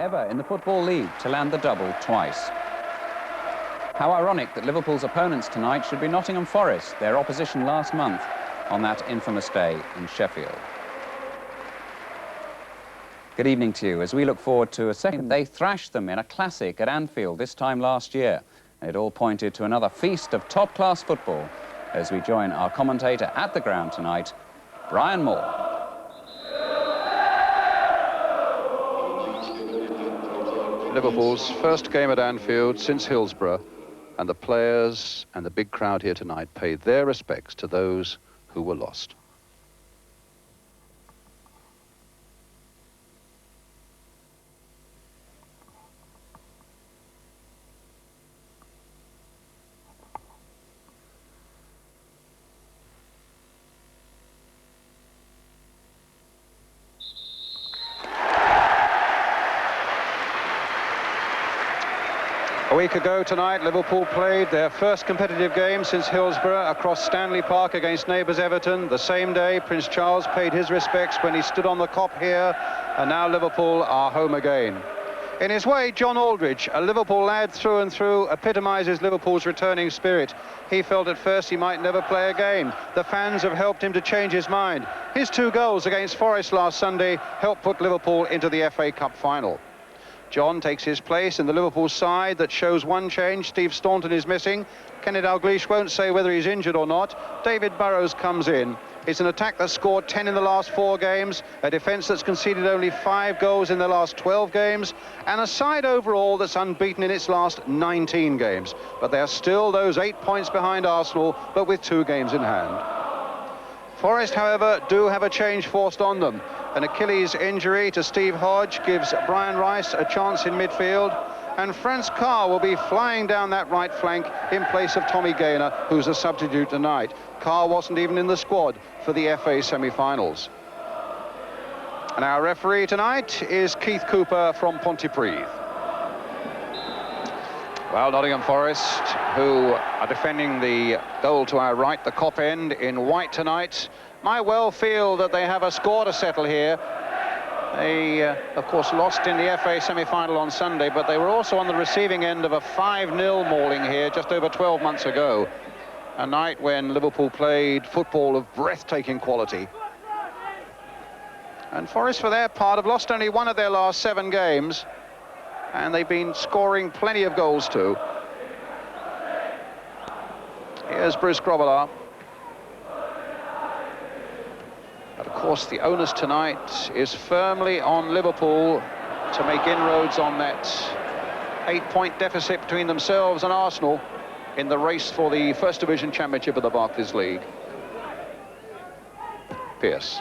Ever in the Football League to land the double twice. How ironic that Liverpool's opponents tonight should be Nottingham Forest, their opposition last month on that infamous day in Sheffield. Good evening to you. As we look forward to a second, they thrashed them in a classic at Anfield this time last year. It all pointed to another feast of top-class football as we join our commentator at the ground tonight, Brian Moore. Liverpool's first game at Anfield since Hillsborough, and the players and the big crowd here tonight paid their respects to those who were lost. A week ago tonight, Liverpool played their first competitive game since Hillsborough across Stanley Park against neighbours Everton. The same day, Prince Charles paid his respects when he stood on the Kop here, and now Liverpool are home again. In his way, John Aldridge, a Liverpool lad through and through, epitomises Liverpool's returning spirit. He felt at first he might never play again. The fans have helped him to change his mind. His 2 goals against Forest last Sunday helped put Liverpool into the FA Cup final. John takes his place in the Liverpool side that shows one change. Steve Staunton is missing. Kenny Dalglish won't say whether he's injured or not. David Burrows comes in. It's an attack that's scored 10 in the last 4 games, a defence that's conceded only 5 goals in the last 12 games, and a side overall that's unbeaten in its last 19 games. But they're still those 8 points behind Arsenal, but with 2 games in hand. Forest, however, do have a change forced on them. An Achilles injury to Steve Hodge gives Brian Rice a chance in midfield, and Franz Carr will be flying down that right flank in place of Tommy Gaynor, who's a substitute tonight. Carr wasn't even in the squad for the FA semi-finals. And our referee tonight is Keith Cooper from Pontypridd. Well, Nottingham Forest, who are defending the goal to our right, the Kop end, in white tonight, might well feel that they have a score to settle here. They, of course, lost in the FA semi-final on Sunday, but they were also on the receiving end of a 5-0 mauling here just over 12 months ago. A night when Liverpool played football of breathtaking quality. And Forest, for their part, have lost only 1 of their last 7 games, and they've been scoring plenty of goals too. Here's Bruce Grobbelaar. But of course, the onus tonight is firmly on Liverpool to make inroads on that 8-point deficit between themselves and Arsenal in the race for the First Division Championship of the Barclays League. Pearce.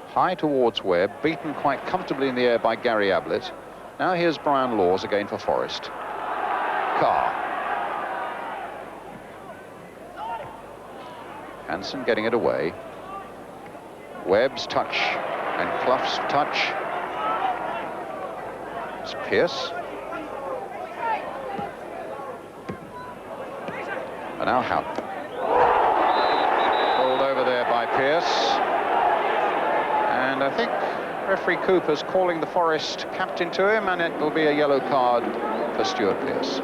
High towards Webb, beaten quite comfortably in the air by Gary Ablett. Now here's Brian Laws again for Forest. Carr. Hansen getting it away. Webb's touch and Clough's touch. It's Pearce. And now Houghton. Pulled over there by Pearce. And I think referee Cooper's calling the Forest captain to him, and it will be a yellow card for Stuart Pearce.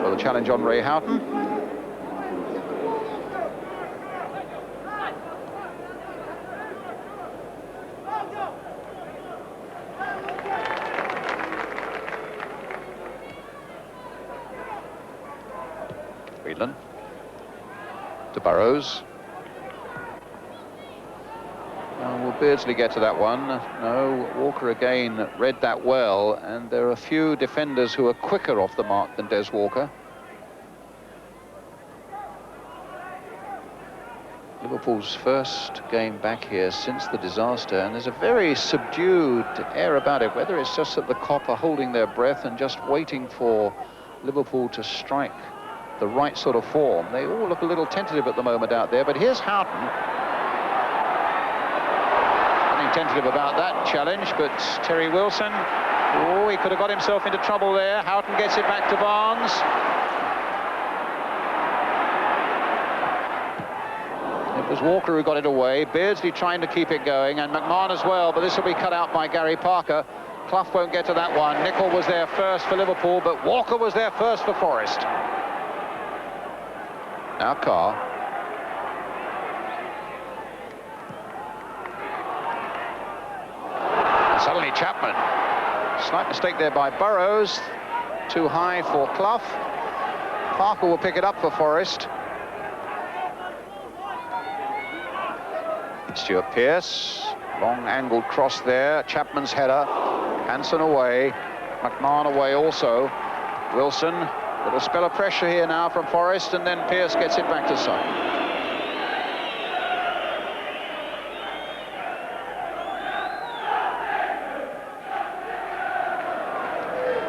For the challenge on Ray Houghton. Whelan to Burrows. Will Beardsley get to that one? No, Walker again read that well, and there are a few defenders who are quicker off the mark than Des Walker. Liverpool's first game back here since the disaster, and there's a very subdued air about it, whether it's just that the Kop are holding their breath and just waiting for Liverpool to strike the right sort of form. They all look a little tentative at the moment out there, but here's Houghton. Tentative about that challenge, but Terry Wilson, oh, he could have got himself into trouble there. Houghton gets it back to Barnes. It was Walker who got it away. Beardsley trying to keep it going, and McMahon as well, but this will be cut out by Gary Parker. Clough won't get to that one. Nicol was there first for Liverpool, but Walker was there first for Forest. Now Carr. And suddenly Chapman. Slight mistake there by Burrows. Too high for Clough. Parker will pick it up for Forest. Stuart Pearce. Long angled cross there. Chapman's header. Hansen away. McMahon away also. Wilson. Little spell of pressure here now from Forest, and then Pearce gets it back to side.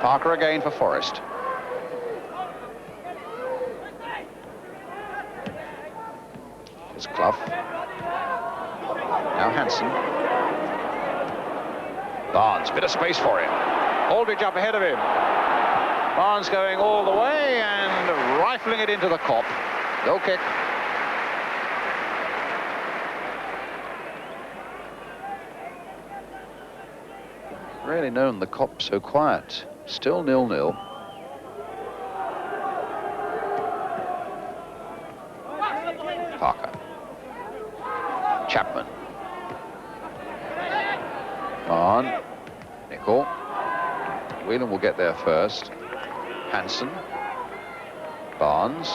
Parker again for Forest. It's Clough. Now Hansen. Barnes, bit of space for him. Aldridge up ahead of him. Barnes going all the way and rifling it into the Kop. Goal kick. Really known the Kop so quiet. Still 0-0. Parker. Chapman. On. Nicol. Whelan will get there first. Hansen. Barnes.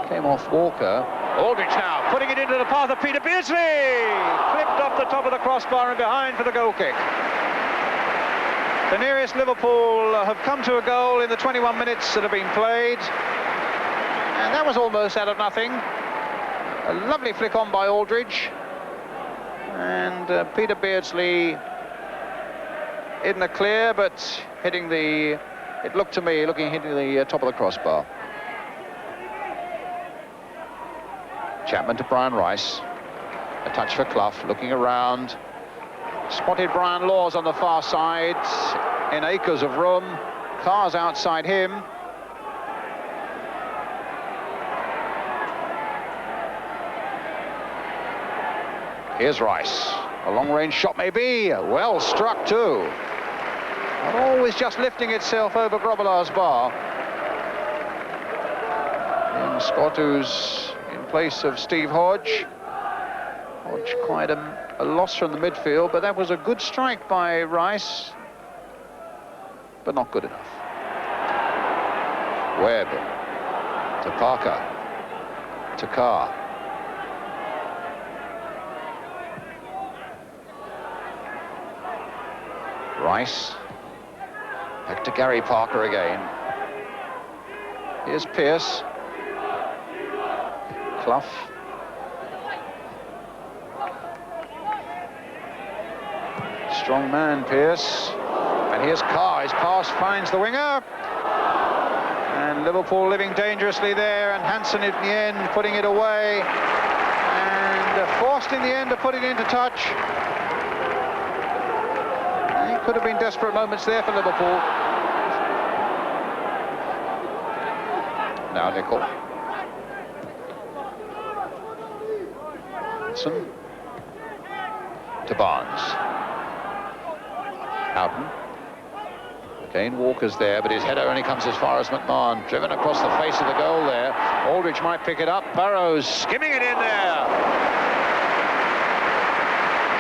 Came off Walker. Aldridge now putting it into the path of Peter Beardsley. Clipped off the top of the crossbar and behind for the goal kick. The nearest Liverpool have come to a goal in the 21 minutes that have been played. And that was almost out of nothing. A lovely flick on by Aldridge. And Peter Beardsley in the clear, but hitting the, it looked to me, hitting the top of the crossbar. Chapman to Brian Rice. A touch for Clough, looking around. Spotted Brian Laws on the far side, in acres of room. Carr's outside him. Here's Rice. A long-range shot maybe. Well struck too. Not always just lifting itself over Grobbelaar's bar. Young Scott, who's in place of Steve Hodge. Hodge quite a loss from the midfield, but that was a good strike by Rice. But not good enough. Webb. To Parker. To Carr. Rice. Back to Gary Parker again. Here's Pearce. Clough. Strong man, Pearce. And here's Carr. His pass finds the winger. And Liverpool living dangerously there. And Hansen in the end putting it away. And forced in the end to put it into touch. Could have been desperate moments there for Liverpool. Now Nicol. Hansen. To Barnes. Houghton. Again, Walker's there, but his header only comes as far as McMahon. Driven across the face of the goal there. Aldridge might pick it up. Burrows skimming it in there.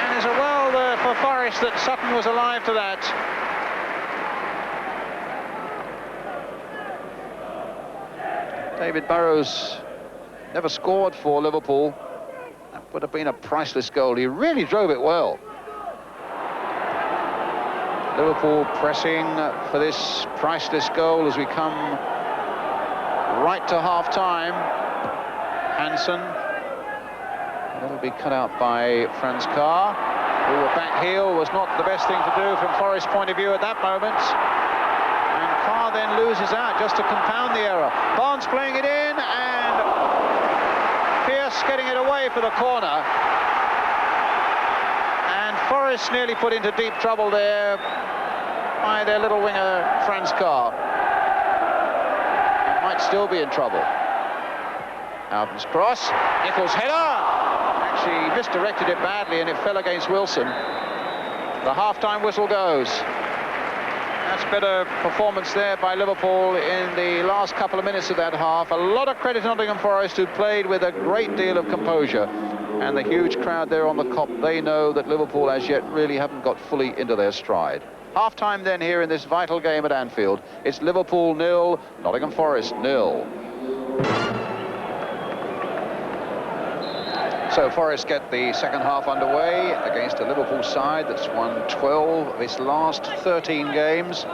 And there's a well for Forest that Sutton was alive to that. David Burrows never scored for Liverpool. That would have been a priceless goal. He really drove it well. Liverpool pressing for this priceless goal as we come right to half-time. Hansen. That'll be cut out by Franz Carr, who a back heel was not the best thing to do from Forest's point of view at that moment. And Carr then loses out just to compound the error. Barnes playing it in, and Pearce getting it away for the corner. And Forest nearly put into deep trouble there by their little winger, Franz Carr. still be in trouble. Houghton's cross, Nichols' header! Actually misdirected it badly and it fell against Wilson. The half-time whistle goes. That's better performance there by Liverpool in the last couple of minutes of that half. A lot of credit to Nottingham Forest, who played with a great deal of composure. And the huge crowd there on the Kop, they know that Liverpool as yet really haven't got fully into their stride. Half-time then here in this vital game at Anfield. It's Liverpool 0, Nottingham Forest 0. So Forest get the second half underway against a Liverpool side that's won 12 of its last 13 games.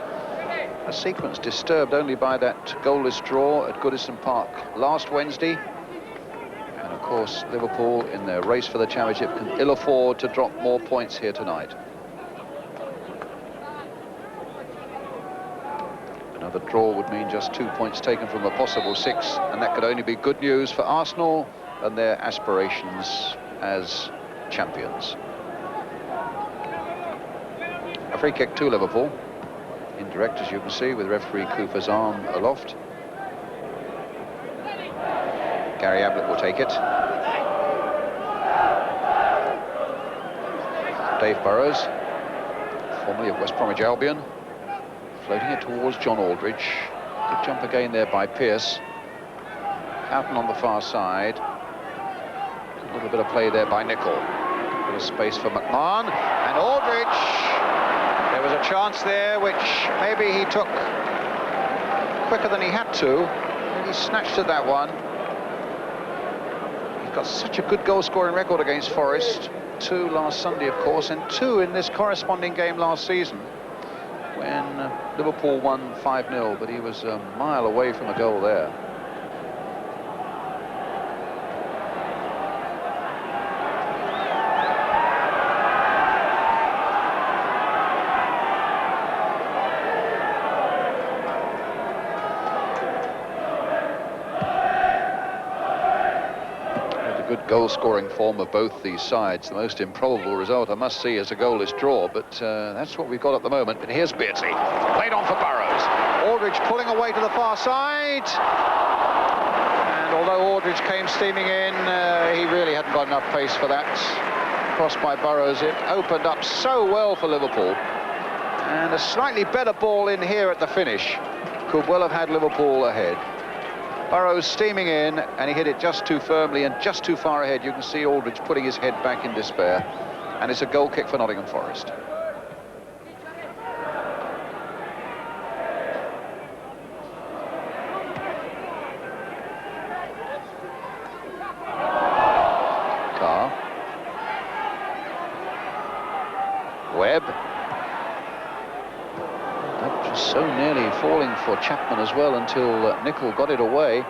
A sequence disturbed only by that goalless draw at Goodison Park last Wednesday. And of course, Liverpool in their race for the championship can ill afford to drop more points here tonight. Another draw would mean just 2 points taken from a possible 6, and that could only be good news for Arsenal and their aspirations as champions. A free kick to Liverpool. Indirect, as you can see, with referee Cooper's arm aloft. Gary Ablett will take it. Dave Burrows, formerly of West Bromwich Albion, floating it towards John Aldridge. Good jump again there by Pearce. Houghton on the far side. A little bit of play there by Nicholl. Bit of space for McMahon. And Aldridge. There was a chance there which maybe he took quicker than he had to. And he snatched at that one. He's got such a good goal-scoring record against Forest. 2 last Sunday, of course, and 2 in this corresponding game last season when Liverpool won 5-0, but he was a mile away from a goal there. Goal-scoring form of both these sides. The most improbable result, I must see, is a goalless draw, but that's what we've got at the moment. But here's Beardsley, played on for Burrows. Aldridge pulling away to the far side. And although Aldridge came steaming in, he really hadn't got enough pace for that. Crossed by Burrows, it opened up so well for Liverpool. And a slightly better ball in here at the finish could well have had Liverpool ahead. Burrows steaming in, and he hit it just too firmly and just too far ahead. You can see Aldridge putting his head back in despair. And it's a goal kick for Nottingham Forest. Carr. Webb. That was so nearly falling for Chapman as well until Nicholl got it away.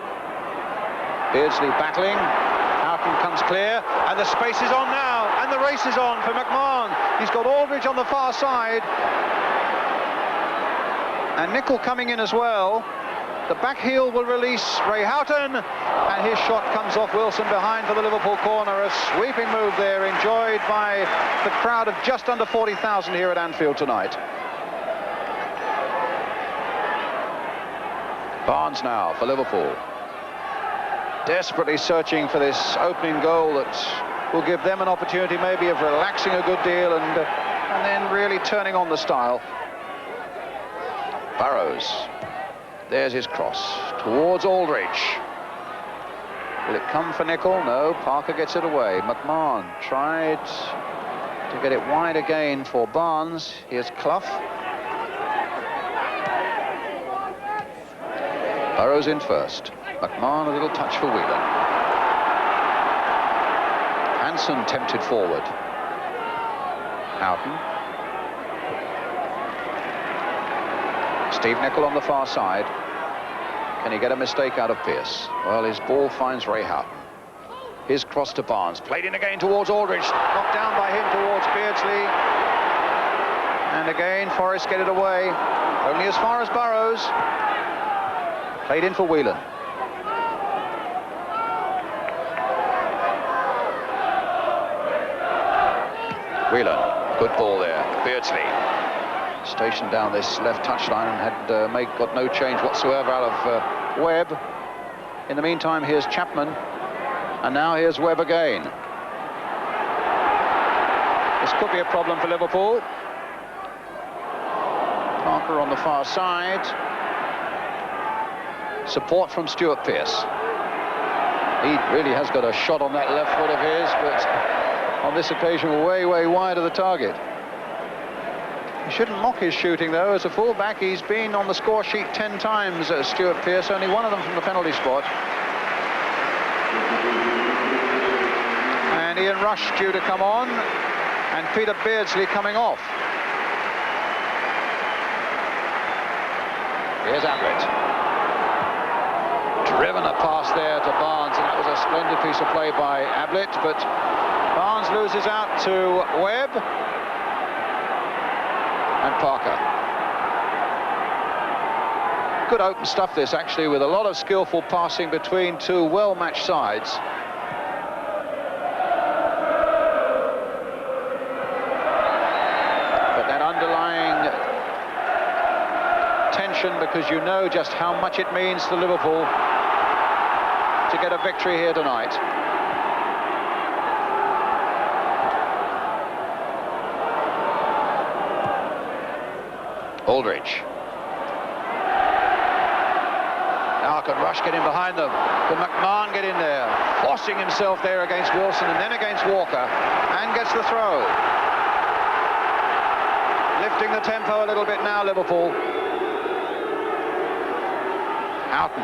Beardsley battling. Houghton comes clear, and the space is on now, and the race is on for McMahon. He's got Aldridge on the far side, and Nicholl coming in as well. The back heel will release Ray Houghton, and his shot comes off Wilson behind for the Liverpool corner. A sweeping move there, enjoyed by the crowd of just under 40,000 here at Anfield tonight. Barnes now for Liverpool. Desperately searching for this opening goal that will give them an opportunity maybe of relaxing a good deal and then really turning on the style. Burrows. There's his cross towards Aldridge. Will it come for Nicholl? No, Parker gets it away. McMahon tried to get it wide again for Barnes. Here's Clough. Burrows in first. McMahon a little touch for Whelan. Hansen tempted forward. Houghton. Steve Nicholl on the far side. Can he get a mistake out of Pearce? Well, his ball finds Ray Houghton. His cross to Barnes. Played in again towards Aldridge. Knocked down by him towards Beardsley. And again, Forest get it away. Only as far as Burrows. Played in for Whelan. Whelan, good ball there. Beardsley stationed down this left touchline and had got no change whatsoever out of Webb. In the meantime, here's Chapman. And now here's Webb again. This could be a problem for Liverpool. Parker on the far side. Support from Stuart Pearce. He really has got a shot on that left foot of his, but on this occasion way wide of the target. You shouldn't mock his shooting, though. As a full-back, he's been on the score sheet 10 times, Stuart Pearce, only one of them from the penalty spot. And Ian Rush due to come on, and Peter Beardsley coming off. Here's Ablett. Driven a pass there to Barnes, and that was a splendid piece of play by Ablett, but Barnes loses out to Webb and Parker. Good open stuff this, actually, with a lot of skillful passing between two well-matched sides. But that underlying tension, because you know just how much it means to Liverpool to get a victory here tonight. Aldridge. Now can Rush get in behind them? Can McMahon get in there? Forcing himself there against Wilson and then against Walker, and gets the throw. Lifting the tempo a little bit now, Liverpool. Houghton.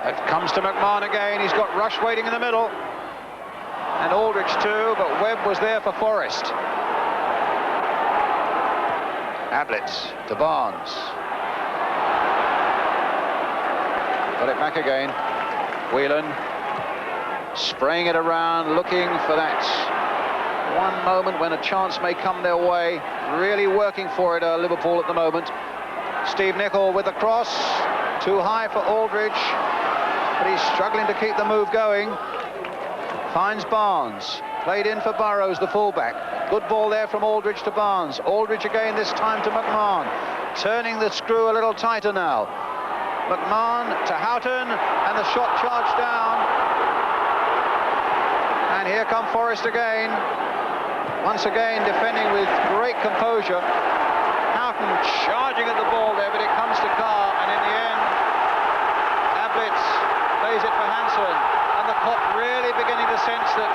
It comes to McMahon again. He's got Rush waiting in the middle. And Aldridge too, but Webb was there for Forrest. Ablett to Barnes. Got it back again. Whelan spraying it around, looking for that one moment when a chance may come their way. Really working for it, Liverpool at the moment. Steve Nicol with the cross. Too high for Aldridge, but he's struggling to keep the move going. Finds Barnes. Played in for Burrows, the fullback. Good ball there from Aldridge to Barnes. Aldridge again, this time to McMahon. Turning the screw a little tighter now. McMahon to Houghton, and the shot charged down. And here come Forrest again. Once again defending with great composure. Houghton charging at the ball there, but it comes to Carr, and in the end, Ablett plays it for Hansen. And the clock really beginning to sense that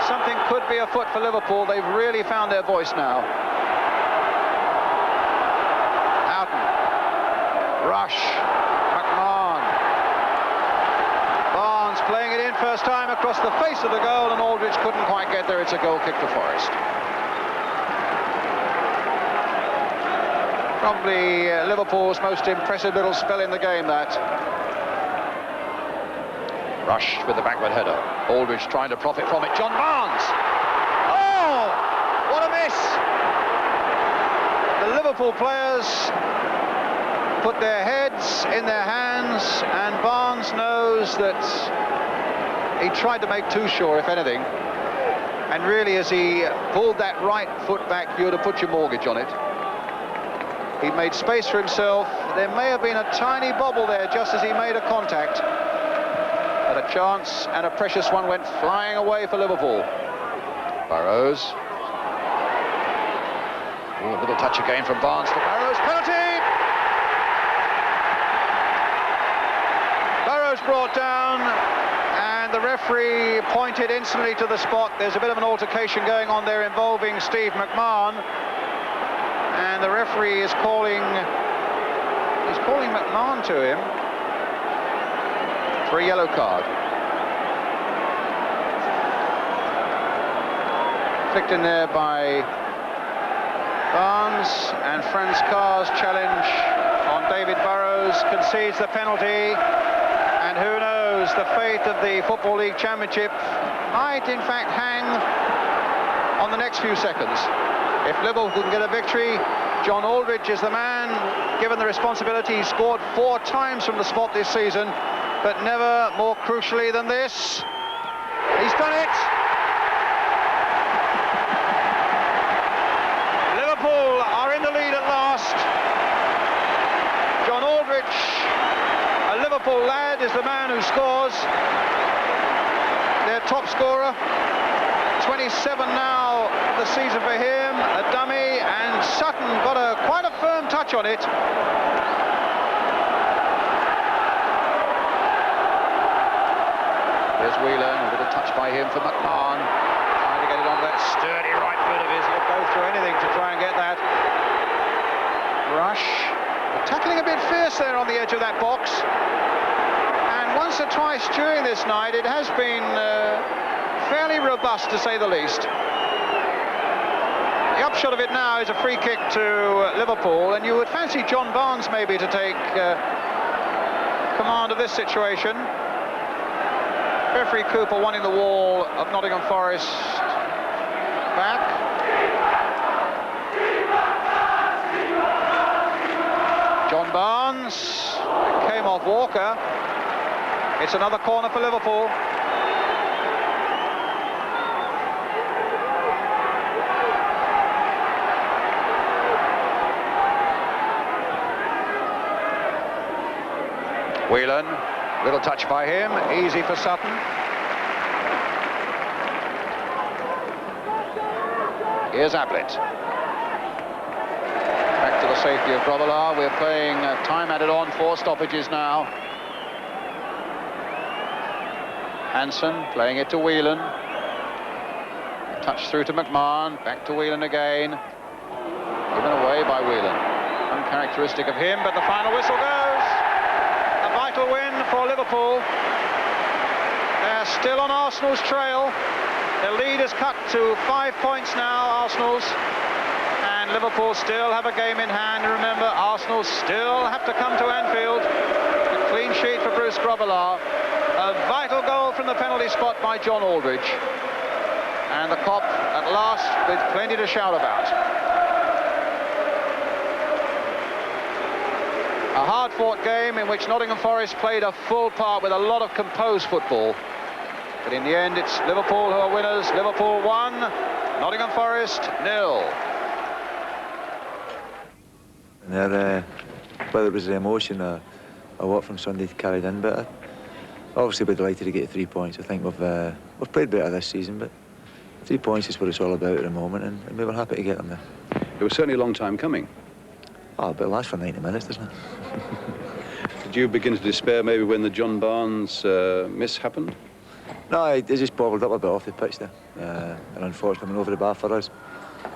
something could be afoot for Liverpool. They've really found their voice now. Houghton. Rush. McMahon. Barnes playing it in first time across the face of the goal, and Aldridge couldn't quite get there. It's a goal kick to Forrest. Probably Liverpool's most impressive little spell in the game, that. Rush with the backward header. Aldridge trying to profit from it. John Barnes! Oh! What a miss! The Liverpool players put their heads in their hands, and Barnes knows that he tried to make too sure, if anything. And really, as he pulled that right foot back, you would have put your mortgage on it. He made space for himself. There may have been a tiny bobble there just as he made a contact. But a chance, and a precious one, went flying away for Liverpool. Burrows. Ooh, a little touch again from Barnes to Burrows. Penalty! Burrows brought down, and the referee pointed instantly to the spot. There's a bit of an altercation going on there involving Steve McMahon. And the referee is calling McMahon to him for a yellow card. Flicked in there by Barnes, and Franz Carr's challenge on David Burrows concedes the penalty. And who knows, the fate of the Football League Championship might in fact hang on the next few seconds. If Liverpool can get a victory, John Aldridge is the man, given the responsibility. He scored 4 times from the spot this season, but never more crucially than this. He's done it! Liverpool are in the lead at last. John Aldridge Liverpool lad is the man who scores. Their top scorer. 27 now the season for him, a dummy, and Sutton got quite a firm touch on it. There's Whelan, a little touch by him for McMahon, trying to get it on that sturdy right foot of his. He'll go through anything to try and get that. Rush, tackling a bit fierce there on the edge of that box. And once or twice during this night, it has been fairly robust, to say the least. The upshot of it now is a free kick to Liverpool, and you would fancy John Barnes maybe to take command of this situation. Referee Cooper wanting the wall of Nottingham Forest back. John Barnes came off Walker. It's another corner for Liverpool. Whelan, little touch by him, easy for Sutton. Here's Ablett. Back to the safety of Grobbelaar. We're playing time added on, 4 stoppages now. Hansen playing it to Whelan. Touch through to McMahon, back to Whelan again. Given away by Whelan. Uncharacteristic of him, but the final whistle goes. A vital win for Liverpool. They're still on Arsenal's trail. The lead is cut to 5 points now, Arsenal's. And Liverpool still have a game in hand. Remember, Arsenal still have to come to Anfield. A clean sheet for Bruce Grobbelaar. A vital goal from the penalty spot by John Aldridge. And the Kop at last with plenty to shout about. A hard-fought game in which Nottingham Forest played a full part with a lot of composed football. But in the end, it's Liverpool who are winners. Liverpool 1, Nottingham Forest 0. Whether it was the emotion or what from Sunday carried in, but obviously we're delighted to get 3 points. I think we've played better this season, but 3 points is what it's all about at the moment, and we were happy to get them there. It was certainly a long time coming. Oh, but it lasts for 90 minutes, doesn't it? Did you begin to despair maybe when the John Barnes miss happened? No, it just bobbled up a bit off the pitch there, and unfortunately went over the bar for us.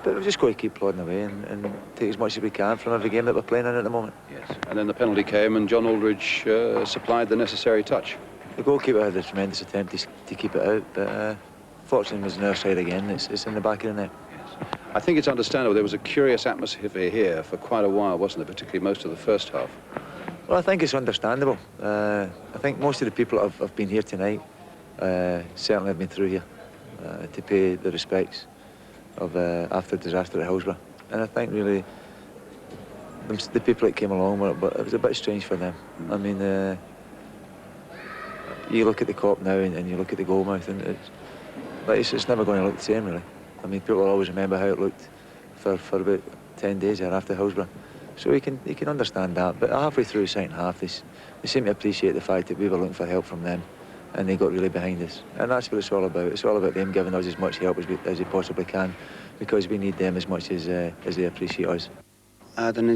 But we've just got to keep plodding away and take as much as we can from every game that we're playing in at the moment. Yes. And then the penalty came and John Aldridge supplied the necessary touch. The goalkeeper had a tremendous attempt to keep it out, but fortunately it was on our side again. It's in the back of the net. Yes. I think it's understandable. There was a curious atmosphere here for quite a while, wasn't there, particularly most of the first half? Well, I think it's understandable. I think most of the people that have been here tonight certainly have been through here to pay the respects of after the disaster at Hillsborough. And I think really the people that came along with it, but it was a bit strange for them. I mean, you look at the Kop now and you look at the goalmouth, and it's never going to look the same, really. I mean, people will always remember how it looked for about 10 days there after Hillsborough. So you can understand that, but halfway through the second half, they seem to appreciate the fact that we were looking for help from them, and they got really behind us. And that's what it's all about. It's all about them giving us as much help as they possibly can, because we need them as much as they appreciate us. I had an